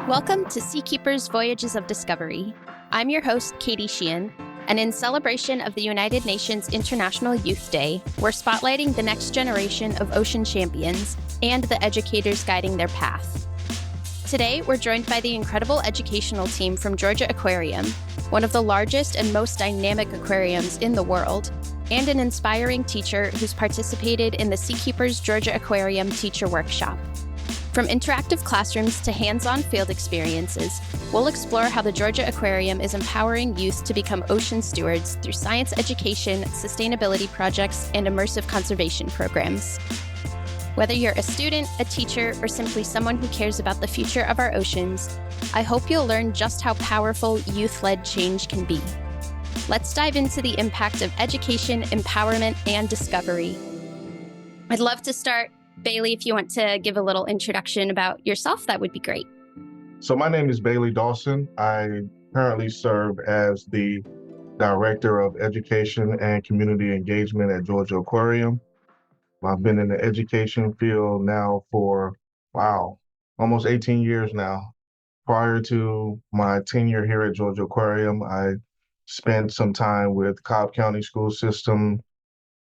Welcome to SeaKeepers Voyages of Discovery. I'm your host, Katie Sheehan, and in celebration of the United Nations International Youth Day, we're spotlighting the next generation of ocean champions and the educators guiding their path. Today, we're joined by the incredible educational team from Georgia Aquarium, one of the largest and most dynamic aquariums in the world, and an inspiring teacher who's participated in the SeaKeepers Georgia Aquarium Teacher Workshop. From interactive classrooms to hands-on field experiences, we'll explore how the Georgia Aquarium is empowering youth to become ocean stewards through science education, sustainability projects, and immersive conservation programs. Whether you're a student, a teacher, or simply someone who cares about the future of our oceans, I hope you'll learn just how powerful youth-led change can be. Let's dive into the impact of education, empowerment, and discovery. I'd love to start. Bailey, if you want to give a little introduction about yourself, that would be great. So my name is Bailey Dawson. I currently serve as the Director of Education and Community Engagement at Georgia Aquarium. I've been in the education field now for, almost 18 years now. Prior to my tenure here at Georgia Aquarium, I spent some time with Cobb County School System,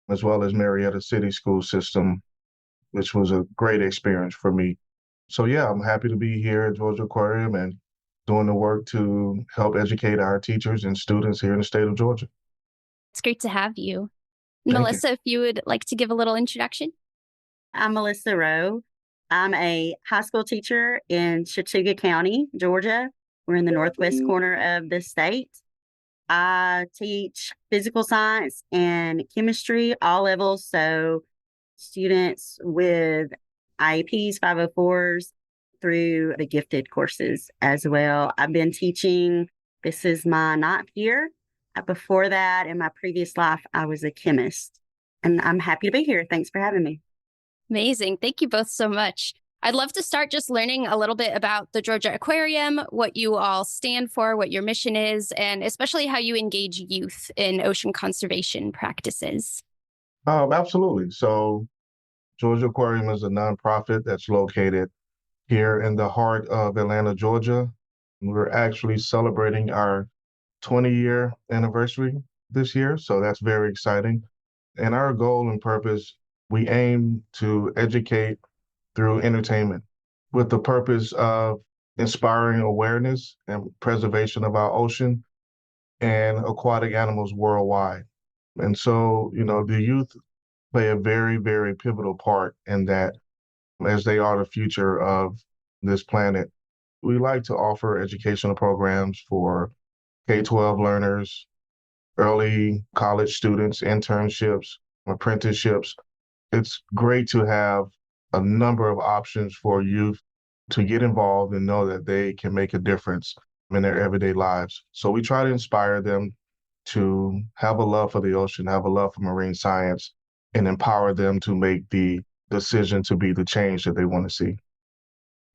as well as Marietta City School System, which was a great experience for me. So yeah, I'm happy to be here at Georgia Aquarium and doing the work to help educate our teachers and students here in the state of Georgia. It's great to have you. Thank Melissa, if you would like to give a little introduction. I'm Melissa Rowe. I'm a high school teacher in Chattooga County, Georgia. We're in the northwest corner of the state. I teach physical science and chemistry, all levels, so students with IEPs, 504s, through the gifted courses as well. I've been teaching, this is my 9th year. Before that, in my previous life, I was a chemist. And I'm happy to be here. Thanks for having me. Amazing. Thank you both so much. I'd love to start just learning a little bit about the Georgia Aquarium, what you all stand for, what your mission is, and especially how you engage youth in ocean conservation practices. Absolutely. So Georgia Aquarium is a nonprofit that's located here in the heart of Atlanta, Georgia. We're actually celebrating our 20-year anniversary this year, so that's very exciting. And our goal and purpose, we aim to educate through entertainment with the purpose of inspiring awareness and preservation of our ocean and aquatic animals worldwide. And so, the youth play a very, very pivotal part in that, as they are the future of this planet. We like to offer educational programs for K-12 learners, early college students, internships, apprenticeships. It's great to have a number of options for youth to get involved and know that they can make a difference in their everyday lives. So we try to inspire them to have a love for the ocean, have a love for marine science, and empower them to make the decision to be the change that they want to see.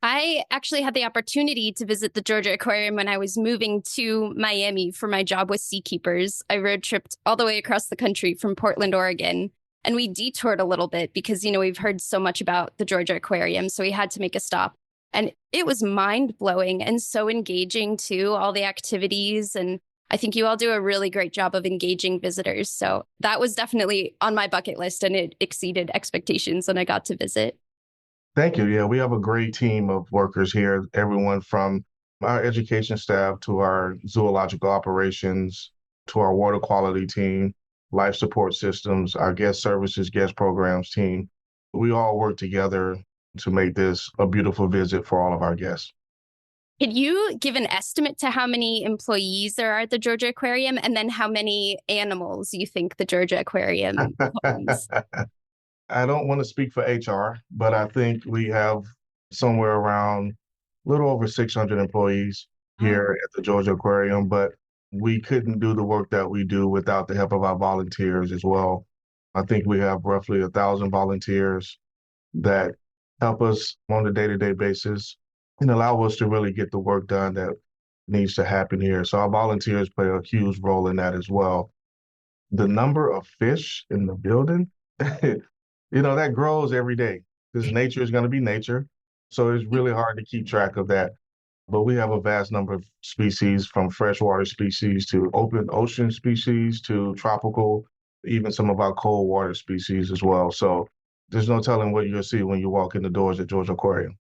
I actually had the opportunity to visit the Georgia Aquarium when I was moving to Miami for my job with SeaKeepers. I road tripped all the way across the country from Portland, Oregon, and we detoured a little bit because, we've heard so much about the Georgia Aquarium, so we had to make a stop. And it was mind-blowing and so engaging too, all the activities. And I think you all do a really great job of engaging visitors. So that was definitely on my bucket list, and it exceeded expectations when I got to visit. Thank you. Yeah, we have a great team of workers here, everyone from our education staff to our zoological operations, to our water quality team, life support systems, our guest services, guest programs team. We all work together to make this a beautiful visit for all of our guests. Could you give an estimate to how many employees there are at the Georgia Aquarium, and then how many animals you think the Georgia Aquarium owns? I don't want to speak for HR, but I think we have somewhere around a little over 600 employees here at the Georgia Aquarium, but we couldn't do the work that we do without the help of our volunteers as well. I think we have roughly 1,000 volunteers that help us on a day-to-day basis and allow us to really get the work done that needs to happen here. So our volunteers play a huge role in that as well. The number of fish in the building, that grows every day because nature is going to be nature. So it's really hard to keep track of that. But we have a vast number of species, from freshwater species to open ocean species to tropical, even some of our cold water species as well. So there's no telling what you'll see when you walk in the doors at Georgia Aquarium.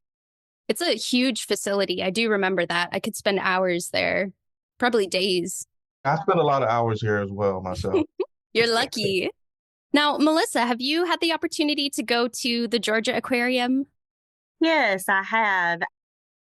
It's a huge facility. I do remember that. I could spend hours there, probably days. I spend a lot of hours here as well myself. You're lucky. Now, Melissa, have you had the opportunity to go to the Georgia Aquarium? Yes, I have.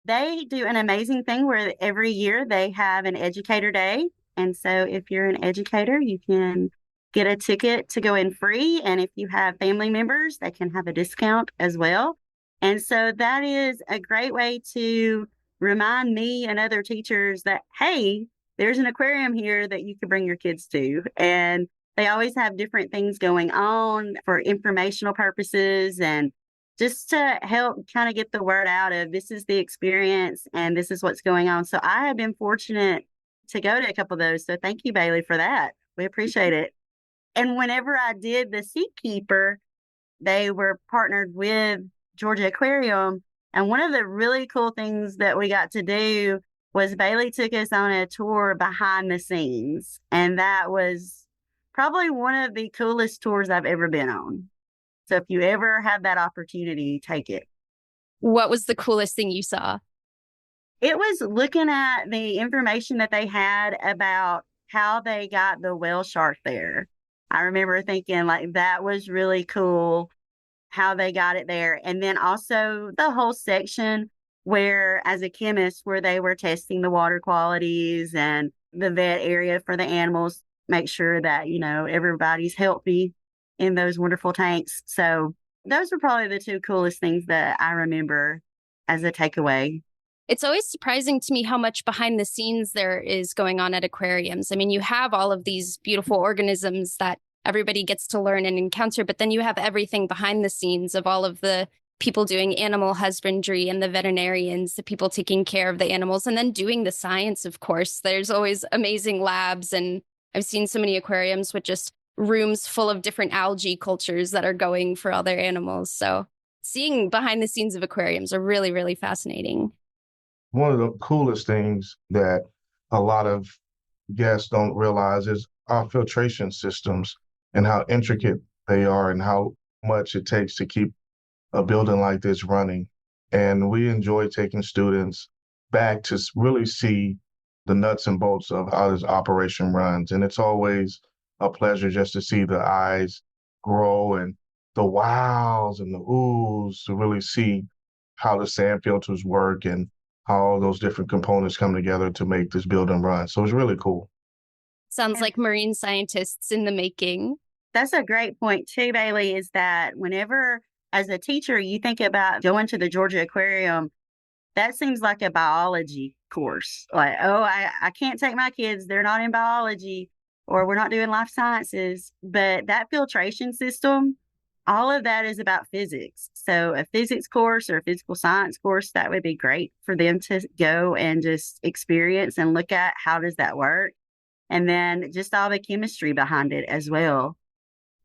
They do an amazing thing where every year they have an educator day. And so if you're an educator, you can get a ticket to go in free. And if you have family members, they can have a discount as well. And so that is a great way to remind me and other teachers that, hey, there's an aquarium here that you can bring your kids to. And they always have different things going on for informational purposes and just to help kind of get the word out of this is the experience and this is what's going on. So I have been fortunate to go to a couple of those. So thank you, Bailey, for that. We appreciate it. And whenever I did the SeaKeeper, they were partnered with Georgia Aquarium. And one of the really cool things that we got to do was Bailey took us on a tour behind the scenes. And that was probably one of the coolest tours I've ever been on. So if you ever have that opportunity, take it. What was the coolest thing you saw? It was looking at the information that they had about how they got the whale shark there. I remember thinking like that was really cool how they got it there. And then also the whole section where, as a chemist, where they were testing the water qualities and the vet area for the animals, make sure that, everybody's healthy in those wonderful tanks. So those were probably the two coolest things that I remember as a takeaway. It's always surprising to me how much behind the scenes there is going on at aquariums. I mean, you have all of these beautiful organisms that everybody gets to learn and encounter, but then you have everything behind the scenes of all of the people doing animal husbandry and the veterinarians, the people taking care of the animals, and then doing the science, of course. There's always amazing labs, and I've seen so many aquariums with just rooms full of different algae cultures that are going for all their animals. So seeing behind the scenes of aquariums are really, really fascinating. One of the coolest things that a lot of guests don't realize is our filtration systems and how intricate they are and how much it takes to keep a building like this running. And we enjoy taking students back to really see the nuts and bolts of how this operation runs. And it's always a pleasure just to see the eyes grow and the wows and the oohs to really see how the sand filters work and how all those different components come together to make this building run. So it's really cool. Sounds like marine scientists in the making. That's a great point too, Bailey, is that whenever as a teacher you think about going to the Georgia Aquarium, that seems like a biology course. Like, oh, I can't take my kids, they're not in biology, or we're not doing life sciences. But that filtration system, all of that is about physics. So a physics course or a physical science course, that would be great for them to go and just experience and look at how does that work. And then just all the chemistry behind it as well.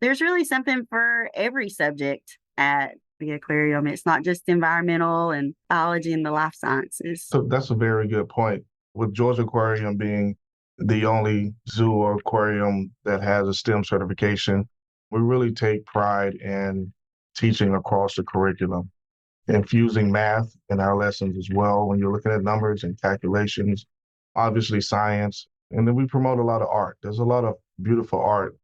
There's really something for every subject at the aquarium. It's not just environmental and biology and the life sciences. So that's a very good point. With Georgia Aquarium being the only zoo or aquarium that has a STEM certification, we really take pride in teaching across the curriculum, infusing math in our lessons as well. When you're looking at numbers and calculations, obviously science, and then we promote a lot of art. There's a lot of beautiful art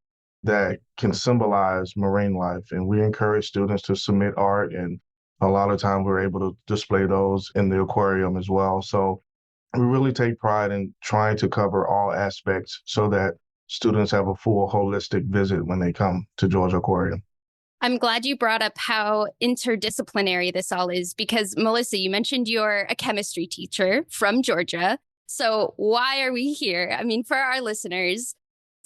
that can symbolize marine life, and we encourage students to submit art, and a lot of time we're able to display those in the aquarium as well. So we really take pride in trying to cover all aspects so that students have a full holistic visit when they come to Georgia Aquarium. I'm glad you brought up how interdisciplinary this all is because, Melissa, you mentioned you're a chemistry teacher from Georgia. So why are we here? I mean, for our listeners,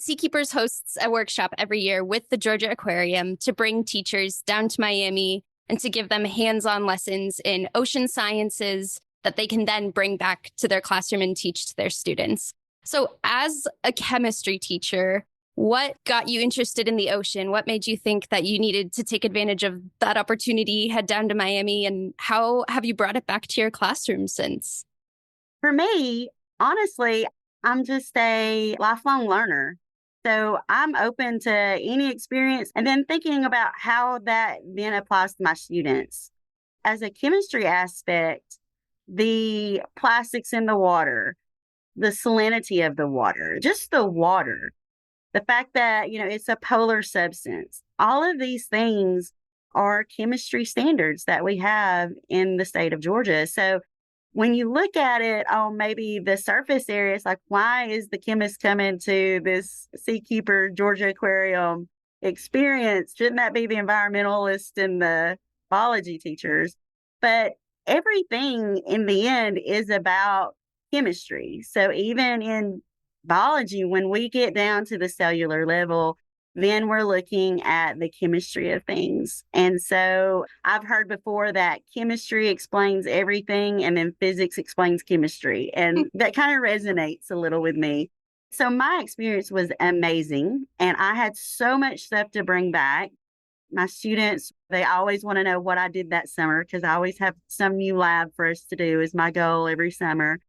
SeaKeepers hosts a workshop every year with the Georgia Aquarium to bring teachers down to Miami and to give them hands-on lessons in ocean sciences that they can then bring back to their classroom and teach to their students. So as a chemistry teacher, what got you interested in the ocean? What made you think that you needed to take advantage of that opportunity, head down to Miami, and how have you brought it back to your classroom since? For me, honestly, I'm just a lifelong learner. So I'm open to any experience and then thinking about how that then applies to my students. As a chemistry aspect, the plastics in the water, the salinity of the water, just the water, the fact that, it's a polar substance, all of these things are chemistry standards that we have in the state of Georgia. So when you look at it on maybe the surface area, it's like, why is the chemist coming to this SeaKeeper Georgia Aquarium experience? Shouldn't that be the environmentalist and the biology teachers? But everything in the end is about chemistry. So even in biology, when we get down to the cellular level, then we're looking at the chemistry of things. And so I've heard before that chemistry explains everything and then physics explains chemistry. And that kind of resonates a little with me. So my experience was amazing. And I had so much stuff to bring back. My students, they always want to know what I did that summer because I always have some new lab for us to do is my goal every summer.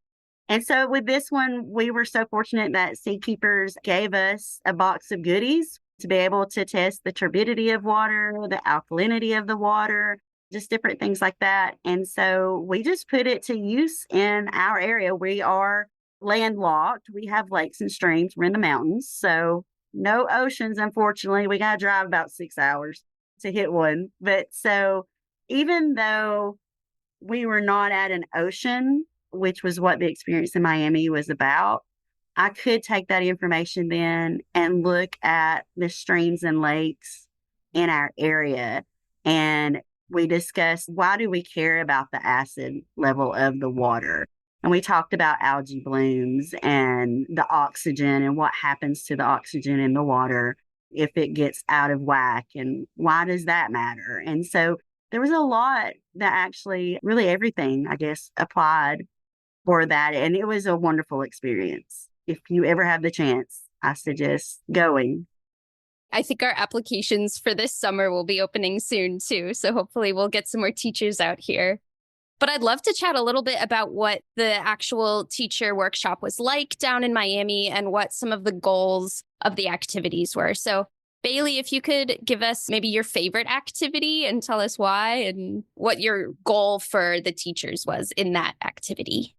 And so with this one, we were so fortunate that SeaKeepers gave us a box of goodies to be able to test the turbidity of water, the alkalinity of the water, just different things like that. And so we just put it to use in our area. We are landlocked. We have lakes and streams. We're in the mountains. So no oceans, unfortunately. We got to drive about 6 hours to hit one. But so even though we were not at an ocean, which was what the experience in Miami was about, I could take that information then and look at the streams and lakes in our area. And we discussed, why do we care about the acid level of the water? And we talked about algae blooms and the oxygen and what happens to the oxygen in the water if it gets out of whack and why does that matter? And so there was a lot that actually, really everything, I guess, applied for that. And it was a wonderful experience. If you ever have the chance, I suggest going. I think our applications for this summer will be opening soon too. So hopefully we'll get some more teachers out here. But I'd love to chat a little bit about what the actual teacher workshop was like down in Miami and what some of the goals of the activities were. So Bailey, if you could give us maybe your favorite activity and tell us why and what your goal for the teachers was in that activity.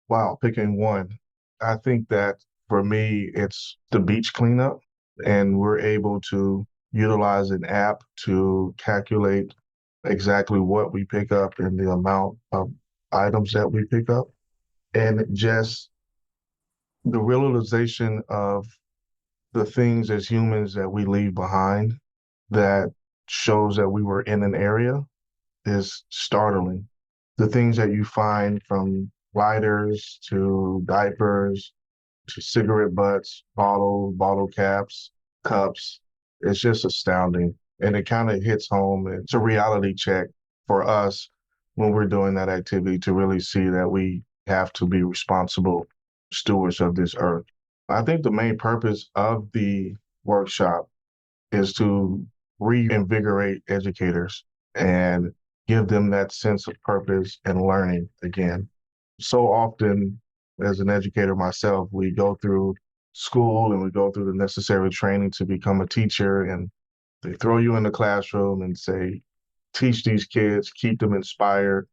Wow, picking one. I think that for me, it's the beach cleanup, and we're able to utilize an app to calculate exactly what we pick up and the amount of items that we pick up. And just the realization of the things as humans that we leave behind that shows that we were in an area is startling. The things that you find from lighters to diapers to cigarette butts, bottle caps, cups, it's just astounding. And it kind of hits home. It's a reality check for us when we're doing that activity to really see that we have to be responsible stewards of this earth. I think the main purpose of the workshop is to reinvigorate educators and give them that sense of purpose and learning again. So often, as an educator myself, we go through school and we go through the necessary training to become a teacher, and they throw you in the classroom and say, teach these kids, keep them inspired.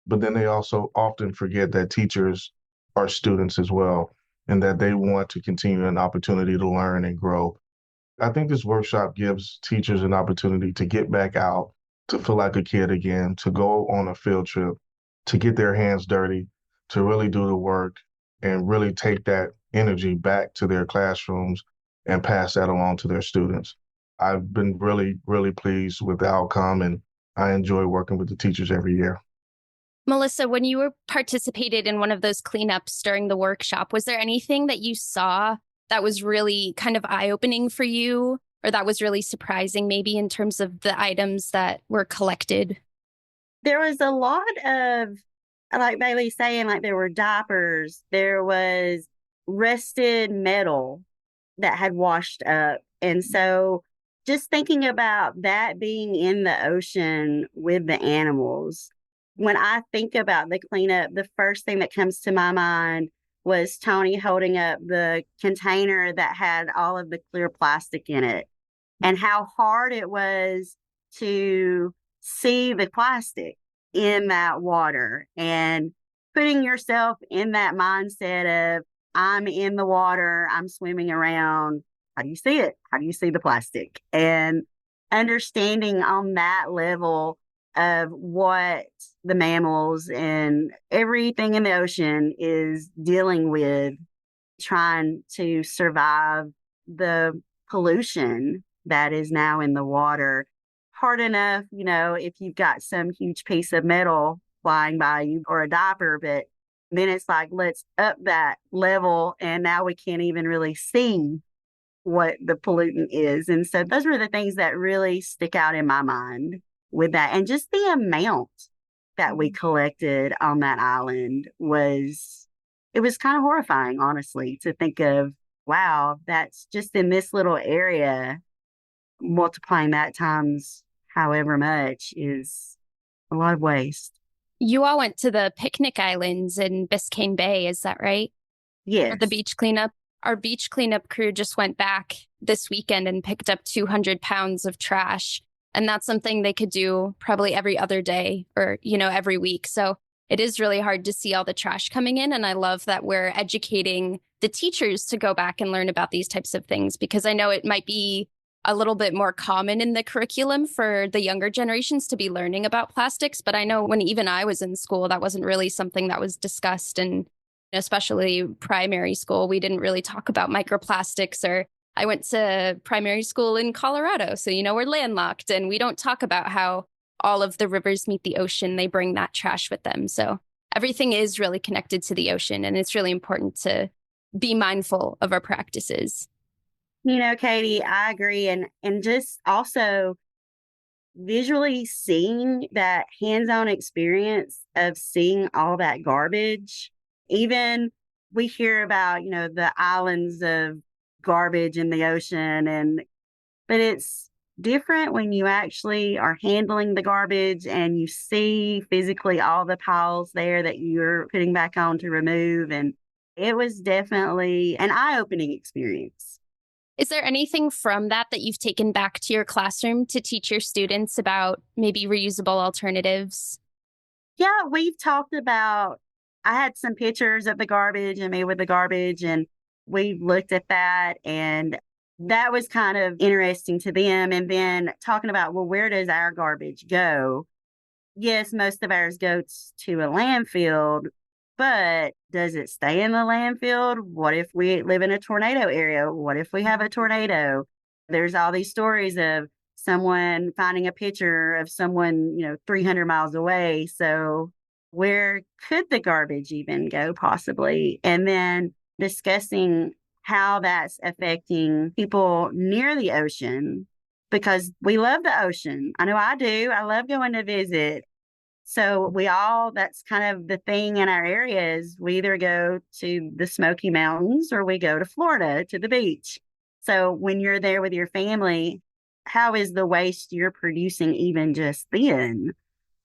But then they also often forget that teachers are students as well, and that they want to continue an opportunity to learn and grow. I think this workshop gives teachers an opportunity to get back out, to feel like a kid again, to go on a field trip, to get their hands dirty, to really do the work and really take that energy back to their classrooms and pass that along to their students. I've been really, really pleased with the outcome, and I enjoy working with the teachers every year. Melissa, when you were participated in one of those cleanups during the workshop, was there anything that you saw that was really kind of eye-opening for you or that was really surprising maybe in terms of the items that were collected? There was a lot of, like Bailey saying, like there were diapers, there was rusted metal that had washed up. And so just thinking about that being in the ocean with the animals, when I think about the cleanup, the first thing that comes to my mind was Tony holding up the container that had all of the clear plastic in it and how hard it was to see the plastic in that water and putting yourself in that mindset of I'm in the water, I'm swimming around. How do you see it? How do you see the plastic? And understanding on that level of what the mammals and everything in the ocean is dealing with, trying to survive the pollution that is now in the water. Hard enough, if you've got some huge piece of metal flying by you or a diaper, but then it's like, let's up that level. And now we can't even really see what the pollutant is. And so those were the things that really stick out in my mind with that. And just the amount that we collected on that island it was kind of horrifying, honestly, to think of, wow, that's just in this little area, multiplying that times however much is a lot of waste. You all went to the picnic islands in Biscayne Bay, is that right? Yes. For the beach cleanup. Our beach cleanup crew just went back this weekend and picked up 200 pounds of trash. And that's something they could do probably every other day or, every week. So it is really hard to see all the trash coming in. And I love that we're educating the teachers to go back and learn about these types of things, because I know it might be a little bit more common in the curriculum for the younger generations to be learning about plastics. But I know when even I was in school, that wasn't really something that was discussed. And especially primary school, we didn't really talk about microplastics. Or I went to primary school in Colorado, so we're landlocked and we don't talk about how all of the rivers meet the ocean. They bring that trash with them. So everything is really connected to the ocean, and it's really important to be mindful of our practices. Katie, I agree. And just also visually seeing that hands-on experience of seeing all that garbage. Even we hear about, the islands of garbage in the ocean, but it's different when you actually are handling the garbage and you see physically all the piles there that you're putting back on to remove. And it was definitely an eye-opening experience. Is there anything from that you've taken back to your classroom to teach your students about maybe reusable alternatives? Yeah, we've talked about, I had some pictures of the garbage and me with the garbage, and we looked at that, and that was kind of interesting to them. And then talking about, well, where does our garbage go? Yes, most of ours goes to a landfill, but does it stay in the landfill? What if we live in a tornado area? What if we have a tornado? There's all these stories of someone finding a picture of someone, 300 miles away. So where could the garbage even go possibly? And then discussing how that's affecting people near the ocean, because we love the ocean. I know I do. I love going to visit. So that's kind of the thing in our area is we either go to the Smoky Mountains or we go to Florida to the beach. So when you're there with your family, how is the waste you're producing even just then?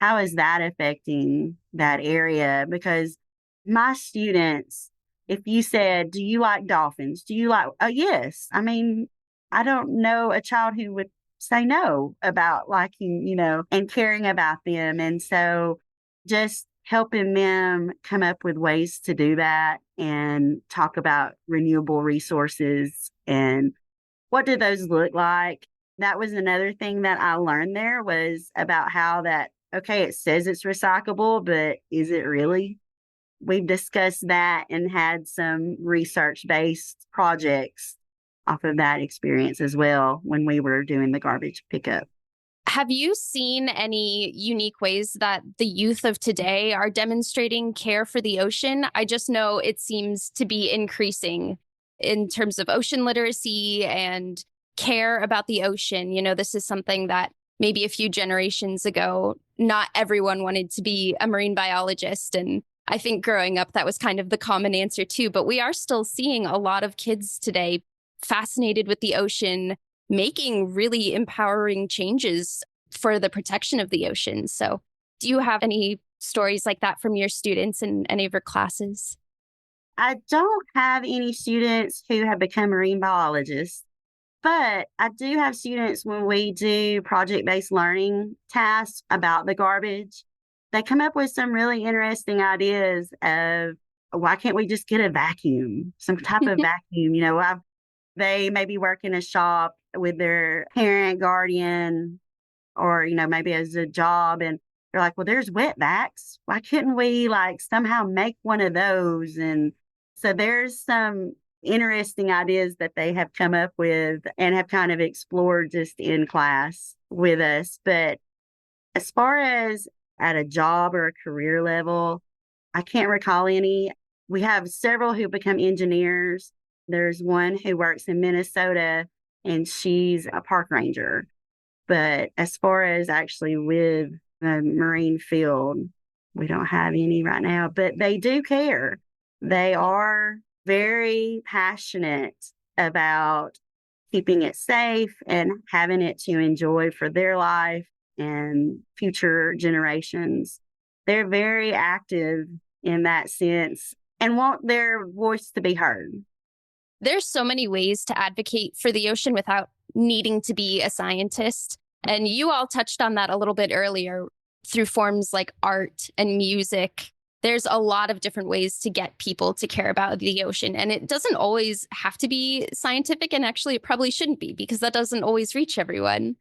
How is that affecting that area? Because my students, if you said, do you like dolphins? Do you like, oh, yes. I mean, I don't know a child who would say no about liking, and caring about them. And so just helping them come up with ways to do that and talk about renewable resources and what do those look like. That was another thing that I learned there was about how that, okay, it says it's recyclable, but is it really? We've discussed that and had some research-based projects off of that experience as well when we were doing the garbage pickup. Have you seen any unique ways that the youth of today are demonstrating care for the ocean? I just know it seems to be increasing in terms of ocean literacy and care about the ocean. This is something that maybe a few generations ago, not everyone wanted to be a marine biologist. And I think growing up, that was kind of the common answer too. But we are still seeing a lot of kids today fascinated with the ocean, making really empowering changes for the protection of the ocean. So do you have any stories like that from your students in any of your classes? I don't have any students who have become marine biologists, but I do have students when we do project-based learning tasks about the garbage. They come up with some really interesting ideas of why can't we just get a vacuum, some type of vacuum? They maybe work in a shop with their parent, guardian, or, maybe as a job. And they're like, well, there's wetbacks. Why couldn't we somehow make one of those? And so there's some interesting ideas that they have come up with and have kind of explored just in class with us. But as far as at a job or a career level, I can't recall any. We have several who become engineers. There's one who works in Minnesota and she's a park ranger. But as far as actually with the marine field, we don't have any right now, but they do care. They are very passionate about keeping it safe and having it to enjoy for their life and future generations. They're very active in that sense and want their voice to be heard. There's so many ways to advocate for the ocean without needing to be a scientist. And you all touched on that a little bit earlier through forms like art and music. There's a lot of different ways to get people to care about the ocean. And it doesn't always have to be scientific. And actually, it probably shouldn't be because that doesn't always reach everyone.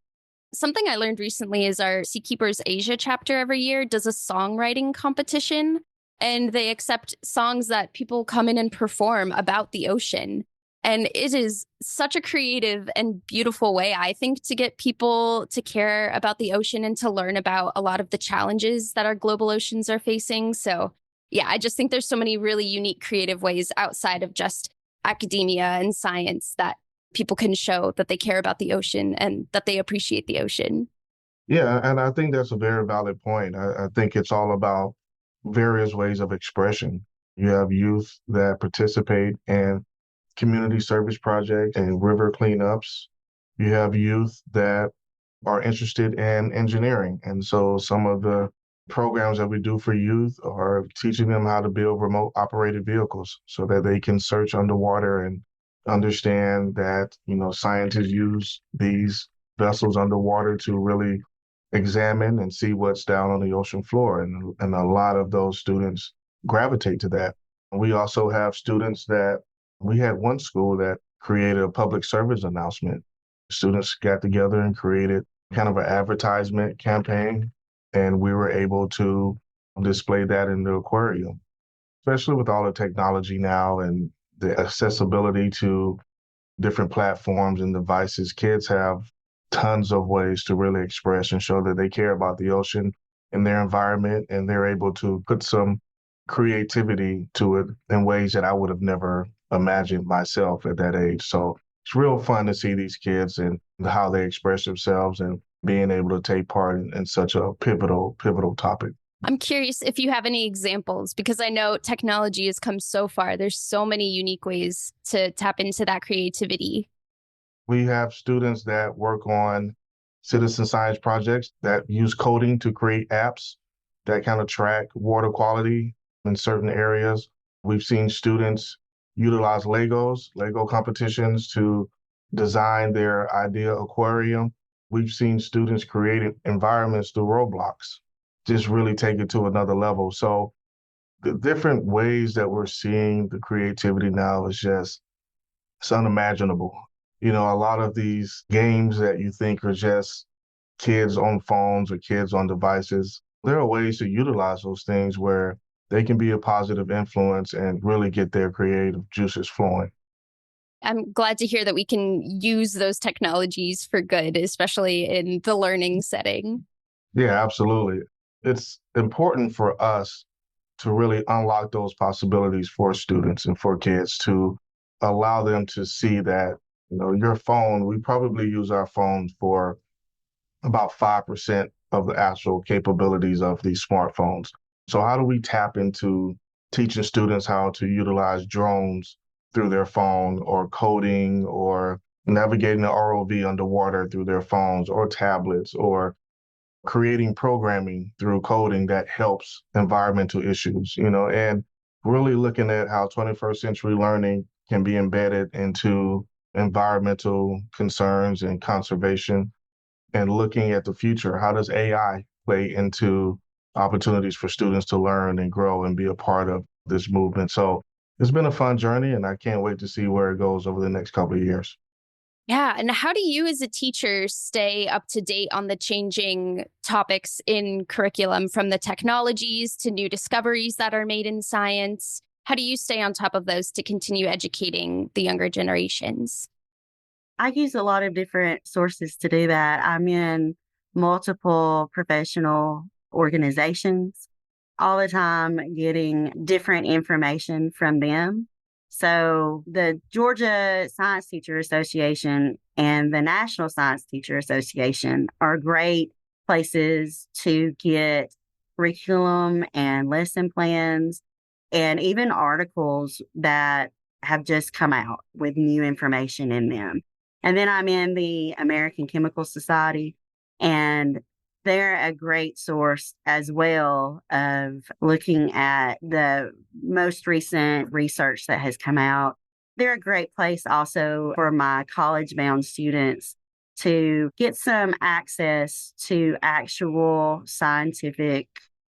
Something I learned recently is our SeaKeepers Asia chapter every year does a songwriting competition. And they accept songs that people come in and perform about the ocean. And it is such a creative and beautiful way, I think, to get people to care about the ocean and to learn about a lot of the challenges that our global oceans are facing. So, yeah, I just think there's so many really unique, creative ways outside of just academia and science that people can show that they care about the ocean and that they appreciate the ocean. Yeah, and I think that's a very valid point. I think it's all about various ways of expression. You have youth that participate in community service projects and river cleanups. You have youth that are interested in engineering. And so some of the programs that we do for youth are teaching them how to build remote operated vehicles so that they can search underwater and understand that, scientists use these vessels underwater to really examine and see what's down on the ocean floor. And a lot of those students gravitate to that. We also have students that we had one school that created a public service announcement. Students got together and created kind of an advertisement campaign, and we were able to display that in the aquarium. Especially with all the technology now and the accessibility to different platforms and devices, kids have tons of ways to really express and show that they care about the ocean and their environment, and they're able to put some creativity to it in ways that I would have never imagined myself at that age. So it's real fun to see these kids and how they express themselves and being able to take part in such a pivotal topic. I'm curious if you have any examples, because I know technology has come so far. There's so many unique ways to tap into that creativity. We have students that work on citizen science projects that use coding to create apps that kind of track water quality in certain areas. We've seen students utilize Lego competitions to design their idea aquarium. We've seen students create environments through Roblox, just really take it to another level. So the different ways that we're seeing the creativity now is it's unimaginable. A lot of these games that you think are just kids on phones or kids on devices, there are ways to utilize those things where they can be a positive influence and really get their creative juices flowing. I'm glad to hear that we can use those technologies for good, especially in the learning setting. Yeah, absolutely. It's important for us to really unlock those possibilities for students and for kids to allow them to see that, your phone, we probably use our phones for about 5% of the actual capabilities of these smartphones. So how do we tap into teaching students how to utilize drones through their phone, or coding, or navigating the ROV underwater through their phones or tablets, or creating programming through coding that helps environmental issues, and really looking at how 21st century learning can be embedded into environmental concerns and conservation, and looking at the future. How does AI play into opportunities for students to learn and grow and be a part of this movement? So it's been a fun journey, and I can't wait to see where it goes over the next couple of years. Yeah. And how do you, as a teacher, stay up to date on the changing topics in curriculum, from the technologies to new discoveries that are made in science? How do you stay on top of those to continue educating the younger generations? I use a lot of different sources to do that. I'm in multiple professional organizations all the time, getting different information from them. So the Georgia Science Teacher Association and the National Science Teacher Association are great places to get curriculum and lesson plans and even articles that have just come out with new information in them. And then I'm in the American Chemical Society, and they're a great source as well of looking at the most recent research that has come out. They're a great place also for my college-bound students to get some access to actual scientific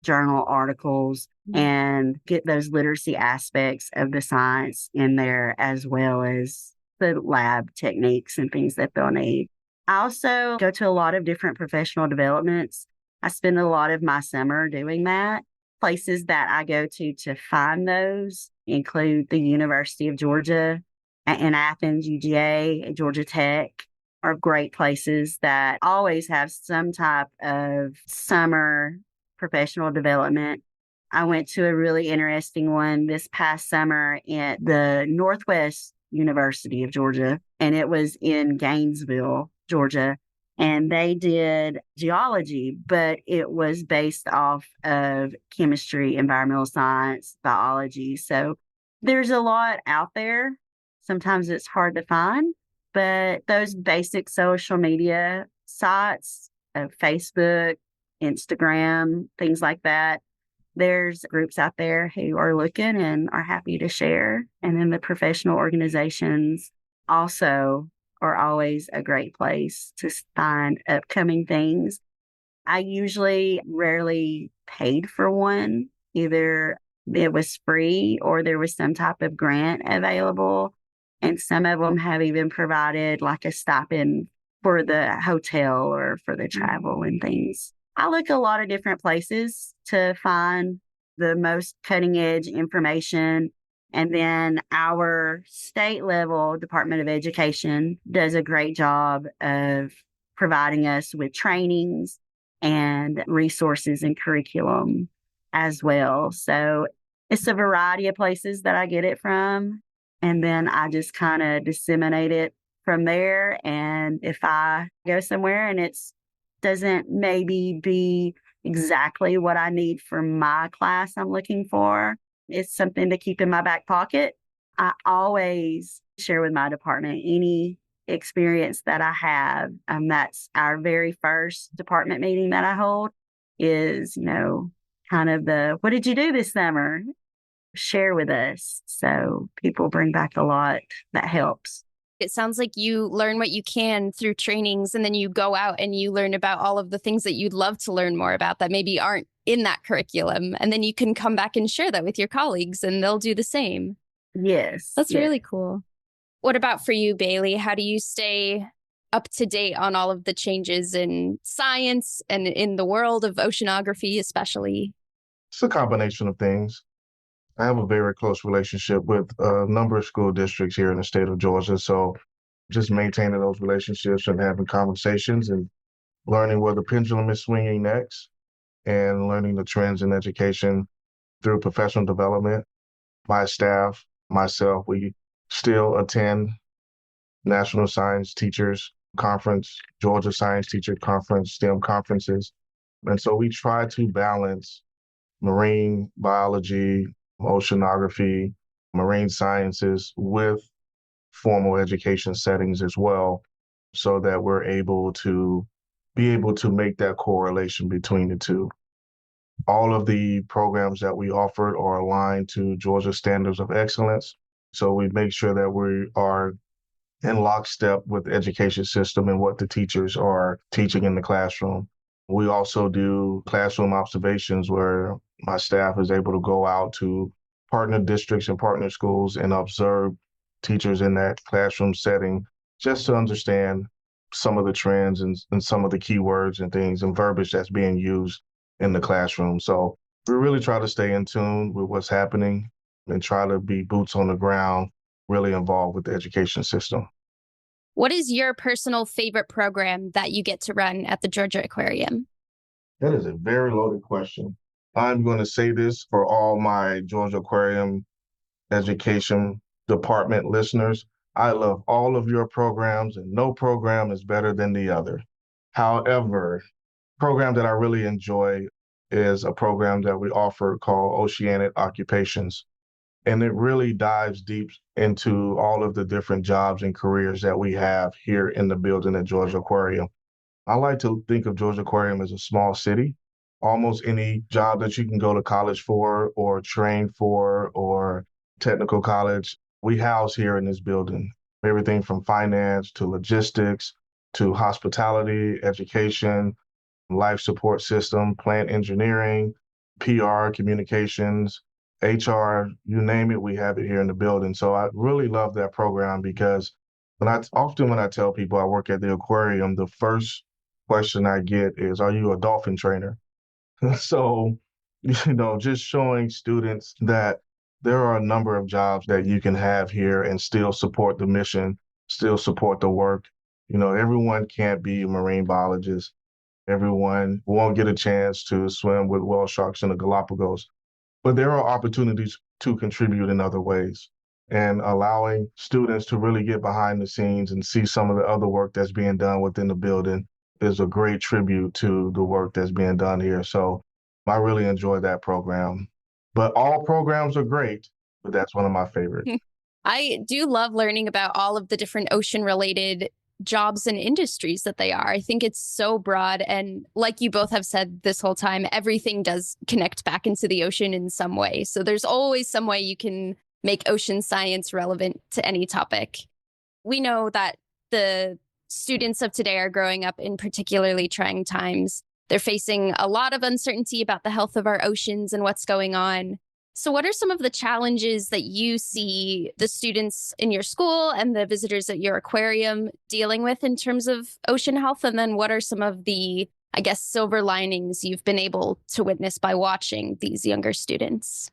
journal articles and get those literacy aspects of the science in there, as well as the lab techniques and things that they'll need. I also go to a lot of different professional developments. I spend a lot of my summer doing that. Places that I go to find those include the University of Georgia in Athens, UGA, Georgia Tech are great places that always have some type of summer professional development. I went to a really interesting one this past summer at the Northwest University of Georgia, and it was in Gainesville, Georgia. And they did geology, but it was based off of chemistry, environmental science, biology. So there's a lot out there. Sometimes it's hard to find, but those basic social media sites, Facebook, Instagram, things like that, there's groups out there who are looking and are happy to share. And then the professional organizations also are always a great place to find upcoming things. I usually rarely paid for one. Either it was free or there was some type of grant available. And some of them have even provided like a stipend for the hotel or for the travel and things. I look a lot of different places to find the most cutting edge information. And then our state level Department of Education does a great job of providing us with trainings and resources and curriculum as well. So it's a variety of places that I get it from. And then I just kind of disseminate it from there. And if I go somewhere and it's doesn't maybe be exactly what I need for my class I'm looking for, it's something to keep in my back pocket. I always share with my department any experience that I have. That's our very first department meeting that I hold is, kind of what did you do this summer? Share with us. So people bring back a lot that helps. It sounds like you learn what you can through trainings, and then you go out and you learn about all of the things that you'd love to learn more about that maybe aren't in that curriculum. And then you can come back and share that with your colleagues and they'll do the same. Yes. That's really cool. What about for you, Bailey? How do you stay up to date on all of the changes in science and in the world of oceanography, especially? It's a combination of things. I have a very close relationship with a number of school districts here in the state of Georgia. So just maintaining those relationships and having conversations and learning where the pendulum is swinging next and learning the trends in education through professional development. My staff, myself, we still attend National Science Teachers Conference, Georgia Science Teacher Conference, STEM conferences. And so we try to balance marine biology, oceanography, marine sciences with formal education settings as well, so that we're able to be able to make that correlation between the two. All of the programs that we offer are aligned to Georgia standards of excellence. So we make sure that we are in lockstep with the education system and what the teachers are teaching in the classroom. We also do classroom observations where my staff is able to go out to partner districts and partner schools and observe teachers in that classroom setting just to understand some of the trends and some of the keywords and things and verbiage that's being used in the classroom. So we really try to stay in tune with what's happening and try to be boots on the ground, really involved with the education system. What is your personal favorite program that you get to run at the Georgia Aquarium? That is a very loaded question. I'm going to say this for all my Georgia Aquarium education department listeners. I love all of your programs, and no program is better than the other. However, program that I really enjoy is a program that we offer called Oceanic Occupations. And it really dives deep into all of the different jobs and careers that we have here in the building at Georgia Aquarium. I like to think of Georgia Aquarium as a small city. Almost any job that you can go to college for or train for or technical college, we house here in this building. Everything from finance to logistics to hospitality, education, life support system, plant engineering, PR, communications, HR, you name it, we have it here in the building. So I really love that program because when I tell people I work at the aquarium, the first question I get is, are you a dolphin trainer? So, just showing students that there are a number of jobs that you can have here and still support the mission, still support the work. Everyone can't be a marine biologist. Everyone won't get a chance to swim with whale sharks in the Galapagos. But there are opportunities to contribute in other ways, and allowing students to really get behind the scenes and see some of the other work that's being done within the building is a great tribute to the work that's being done here. So I really enjoy that program. But all programs are great, but that's one of my favorites. I do love learning about all of the different ocean related jobs and industries that they are. I think it's so broad. And like you both have said this whole time, everything does connect back into the ocean in some way. So there's always some way you can make ocean science relevant to any topic. We know that the students of today are growing up in particularly trying times. They're facing a lot of uncertainty about the health of our oceans and what's going on. So what are some of the challenges that you see the students in your school and the visitors at your aquarium dealing with in terms of ocean health? And then what are some of the, I guess, silver linings you've been able to witness by watching these younger students?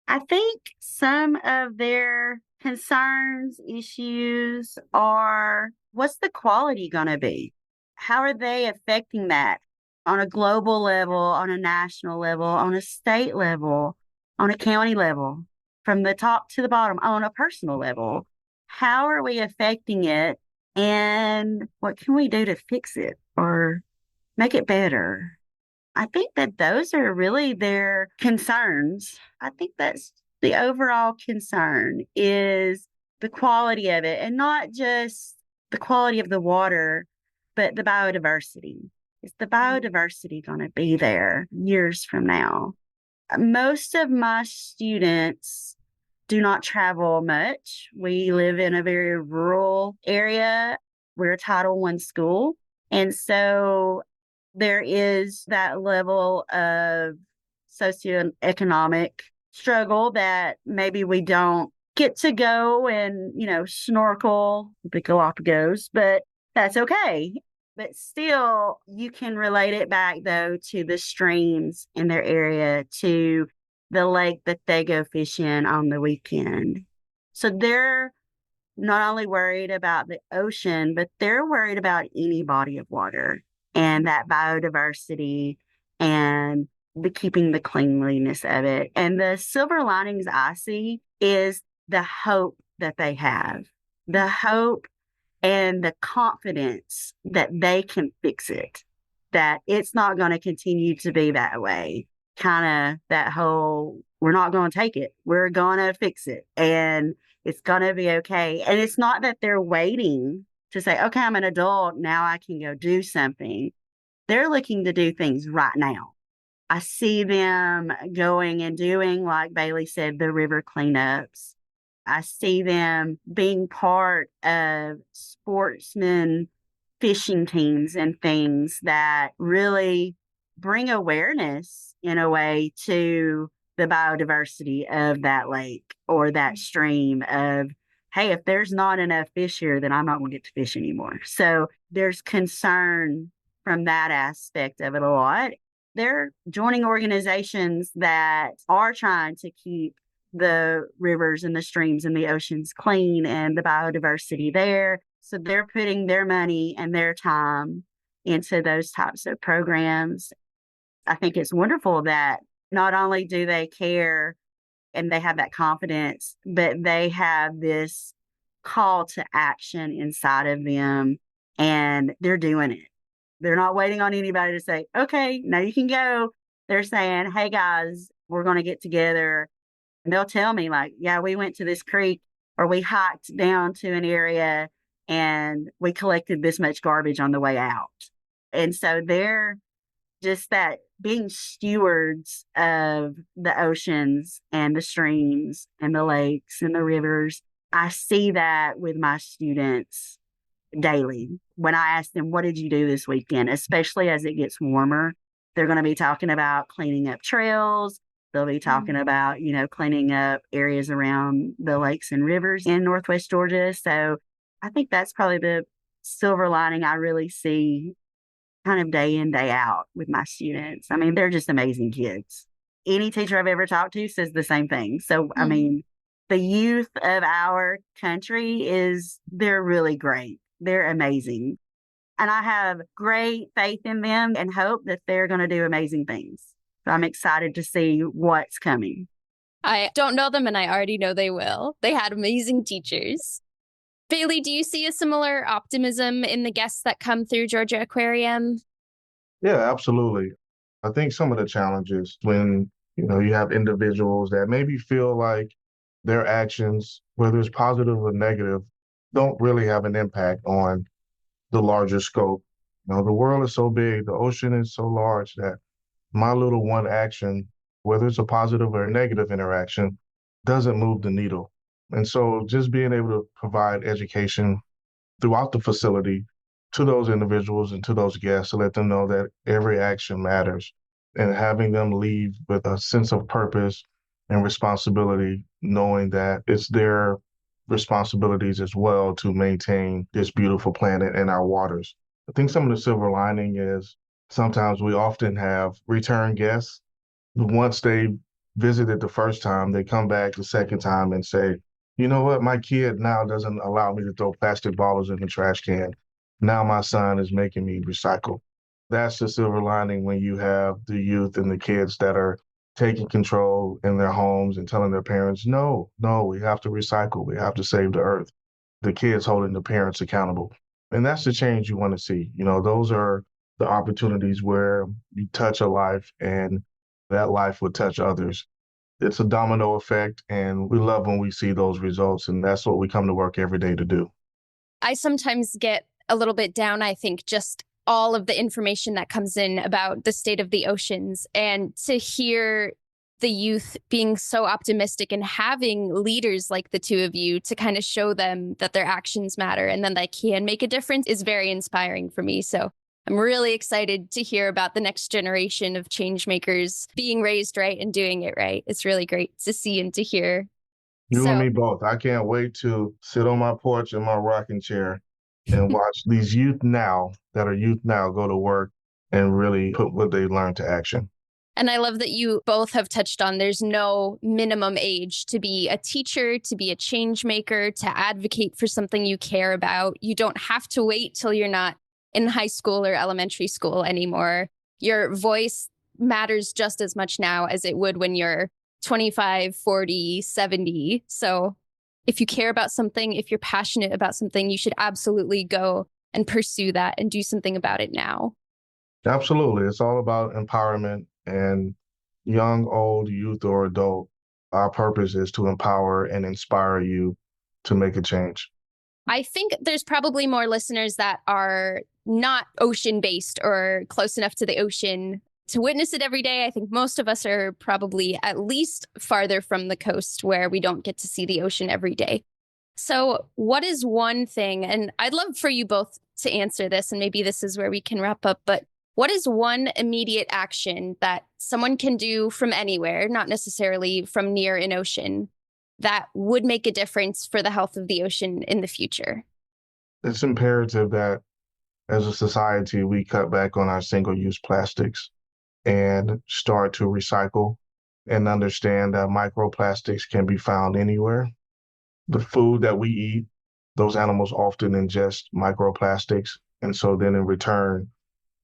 I think some of their concerns, issues are, what's the quality going to be? How are they affecting that on a global level, on a national level, on a state level, on a county level, from the top to the bottom, on a personal level? How are we affecting it? And what can we do to fix it or make it better? I think that those are really their concerns. I think that's the overall concern is the quality of it, and not just the quality of the water, but the biodiversity. Is the biodiversity going to be there years from now? Most of my students do not travel much. We live in a very rural area. We're a Title I school. And so there is that level of socioeconomic struggle that maybe we don't get to go and, snorkel the Galapagos, but that's okay. But still, you can relate it back, though, to the streams in their area, to the lake that they go fish in on the weekend. So they're not only worried about the ocean, but they're worried about any body of water and that biodiversity and keeping the cleanliness of it. And the silver linings I see is the hope that they have, the hope and the confidence that they can fix it, that it's not going to continue to be that way. Kind of that whole, we're not going to take it. We're going to fix it. And it's going to be okay. And it's not that they're waiting to say, okay, I'm an adult. Now I can go do something. they're looking to do things right now. I see them going and doing, like Bailey said, the river cleanups. I see them being part of sportsmen fishing teams and things that really bring awareness in a way to the biodiversity of that lake or that stream of, hey, if there's not enough fish here, then I'm not going to get to fish anymore. So there's concern from that aspect of it a lot. They're joining organizations that are trying to keep the rivers and the streams and the oceans clean and the biodiversity there. So they're putting their money and their time into those types of programs. I think it's wonderful that not only do they care and they have that confidence, but they have this call to action inside of them and they're doing it. They're not waiting on anybody to say, okay, now you can go. They're saying, hey guys, we're going to get together. And they'll tell me, like, yeah, we went to this creek or we hiked down to an area and we collected this much garbage on the way out. And so they're just that being stewards of the oceans and the streams and the lakes and the rivers. I see that with my students daily. When I ask them, what did you do this weekend? Especially as it gets warmer, they're going to be talking about cleaning up trails. They'll be talking about, cleaning up areas around the lakes and rivers in Northwest Georgia. So I think that's probably the silver lining I really see kind of day in, day out with my students. I mean, they're just amazing kids. Any teacher I've ever talked to says the same thing. So, I mean, the youth of our country they're really great. They're amazing. And I have great faith in them and hope that they're going to do amazing things. So I'm excited to see what's coming. I don't know them, and I already know they will. They had amazing teachers. Bailey, do you see a similar optimism in the guests that come through Georgia Aquarium? Yeah, absolutely. I think some of the challenges when, you have individuals that maybe feel like their actions, whether it's positive or negative, don't really have an impact on the larger scope. The world is so big, the ocean is so large that my little one action, whether it's a positive or a negative interaction, doesn't move the needle. And so just being able to provide education throughout the facility to those individuals and to those guests to let them know that every action matters and having them leave with a sense of purpose and responsibility, knowing that it's their responsibilities as well to maintain this beautiful planet and our waters. I think some of the silver lining is sometimes we often have return guests. Once they visited the first time, they come back the second time and say, you know what, my kid now doesn't allow me to throw plastic bottles in the trash can. Now my son is making me recycle. That's the silver lining when you have the youth and the kids that are taking control in their homes and telling their parents, no, we have to recycle. We have to save the earth. The kids holding the parents accountable. And that's the change you want to see. Those are the opportunities where you touch a life and that life would touch others. It's a domino effect, and we love when we see those results, and that's what we come to work every day to do. I sometimes get a little bit down, I think, just all of the information that comes in about the state of the oceans, and to hear the youth being so optimistic and having leaders like the two of you to kind of show them that their actions matter and then they can make a difference is very inspiring for me. So I'm really excited to hear about the next generation of change makers being raised right and doing it right. It's really great to see and to hear. You and me both. I can't wait to sit on my porch in my rocking chair and watch these youth now go to work and really put what they learned to action. And I love that you both have touched on there's no minimum age to be a teacher, to be a change maker, to advocate for something you care about. You don't have to wait till you're not in high school or elementary school anymore. Your voice matters just as much now as it would when you're 25, 40, 70. So if you care about something, if you're passionate about something, you should absolutely go and pursue that and do something about it now. Absolutely. It's all about empowerment, and young, old, youth, or adult. Our purpose is to empower and inspire you to make a change. I think there's probably more listeners that are not ocean-based or close enough to the ocean to witness it every day. I think most of us are probably at least farther from the coast where we don't get to see the ocean every day. So what is one thing, and I'd love for you both to answer this, and maybe this is where we can wrap up, but what is one immediate action that someone can do from anywhere, not necessarily from near an ocean, that would make a difference for the health of the ocean in the future? It's imperative that as a society, we cut back on our single-use plastics and start to recycle and understand that microplastics can be found anywhere. The food that we eat, those animals often ingest microplastics. And so then in return,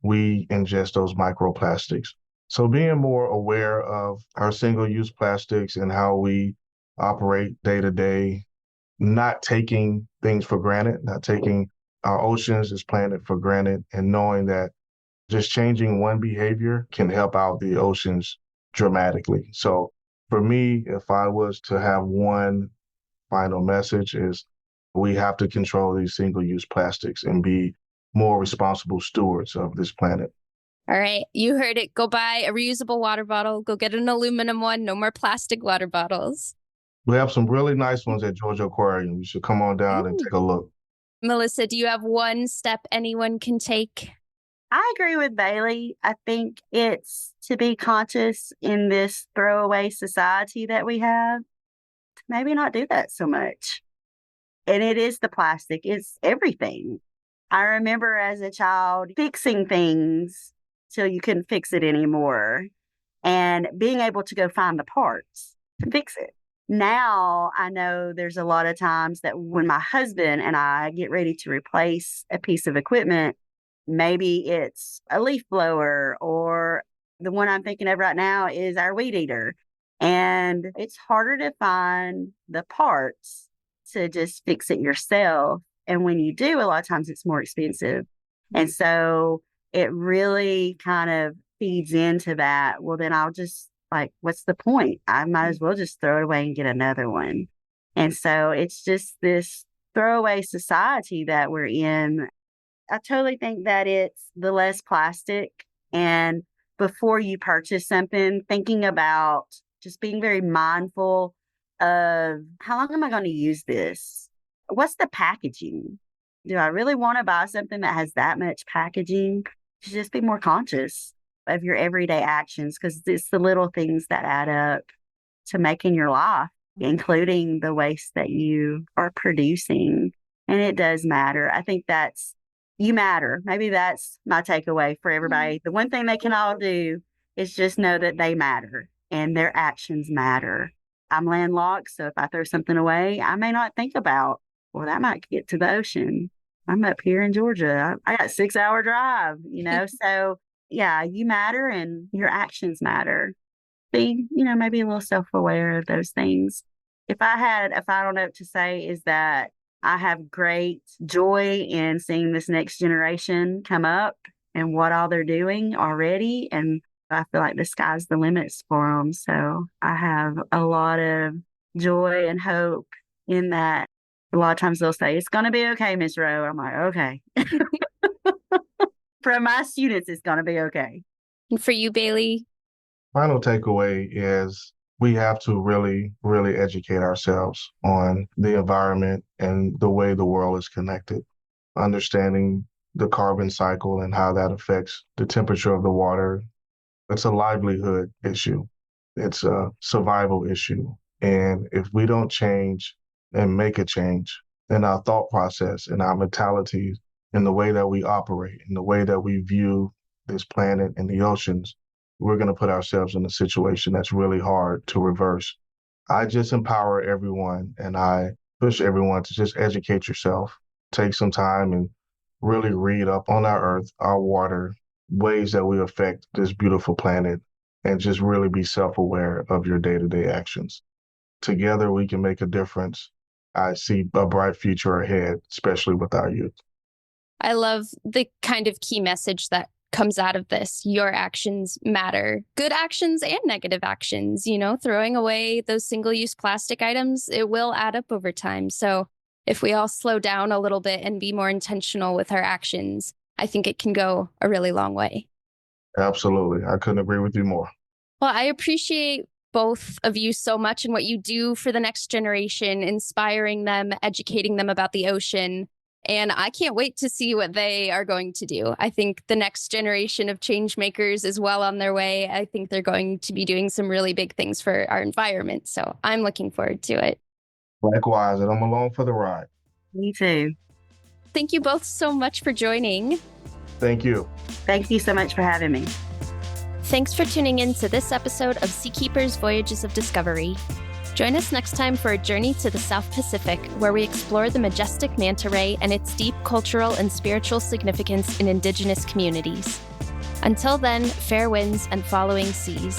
we ingest those microplastics. So being more aware of our single-use plastics and how we operate day to day, not taking things for granted, not taking our oceans, this planet for granted, and knowing that just changing one behavior can help out the oceans dramatically. So for me, if I was to have one final message is we have to control these single-use plastics and be more responsible stewards of this planet. All right, you heard it. Go buy a reusable water bottle. Go get an aluminum one. No more plastic water bottles. We have some really nice ones at Georgia Aquarium. You should come on down and take a look. Melissa, do you have one step anyone can take? I agree with Bailey. I think it's to be conscious in this throwaway society that we have, to maybe not do that so much. And it is the plastic, it's everything. I remember as a child fixing things till you couldn't fix it anymore and being able to go find the parts to fix it. Now I know there's a lot of times that when my husband and I get ready to replace a piece of equipment, maybe it's a leaf blower, or the one I'm thinking of right now is our weed eater. And it's harder to find the parts to just fix it yourself. And when you do, a lot of times it's more expensive. And so it really kind of feeds into that. Well, then I'll just what's the point? I might as well just throw it away and get another one. And so it's just this throwaway society that we're in. I totally think that it's the less plastic. And before you purchase something, thinking about just being very mindful of how long am I going to use this? What's the packaging? Do I really want to buy something that has that much packaging? Just be more conscious of your everyday actions, because it's the little things that add up to making your life, including the waste that you are producing. And it does matter. I think you matter. Maybe that's my takeaway for everybody. The one thing they can all do is just know that they matter and their actions matter. I'm landlocked, so if I throw something away, I may not think about, well, that might get to the ocean. I'm up here in Georgia. I got a 6-hour drive, so yeah, you matter and your actions matter. Be, maybe a little self-aware of those things. If I had a final note to say is that I have great joy in seeing this next generation come up and what all they're doing already. And I feel like the sky's the limits for them. So I have a lot of joy and hope in that. A lot of times they'll say, it's going to be okay, Miss Rowe. I'm like, okay. For my students, it's going to be okay. And for you, Bailey? Final takeaway is we have to really, really educate ourselves on the environment and the way the world is connected, understanding the carbon cycle and how that affects the temperature of the water. It's a livelihood issue. It's a survival issue. And if we don't change and make a change in our thought process, in our mentality, in the way that we operate, in the way that we view this planet and the oceans, we're going to put ourselves in a situation that's really hard to reverse. I just empower everyone and I push everyone to just educate yourself, take some time and really read up on our earth, our water, ways that we affect this beautiful planet, and just really be self-aware of your day-to-day actions. Together, we can make a difference. I see a bright future ahead, especially with our youth. I love the kind of key message that comes out of this. Your actions matter. Good actions and negative actions. Throwing away those single-use plastic items, it will add up over time. So if we all slow down a little bit and be more intentional with our actions, I think it can go a really long way. Absolutely. I couldn't agree with you more. Well, I appreciate both of you so much and what you do for the next generation, inspiring them, educating them about the ocean. And I can't wait to see what they are going to do. I think the next generation of change makers is well on their way. I think they're going to be doing some really big things for our environment. So I'm looking forward to it. Likewise, and I'm along for the ride. Me too. Thank you both so much for joining. Thank you. Thank you so much for having me. Thanks for tuning in to this episode of SeaKeepers Voyages of Discovery. Join us next time for a journey to the South Pacific, where we explore the majestic manta ray and its deep cultural and spiritual significance in Indigenous communities. Until then, fair winds and following seas.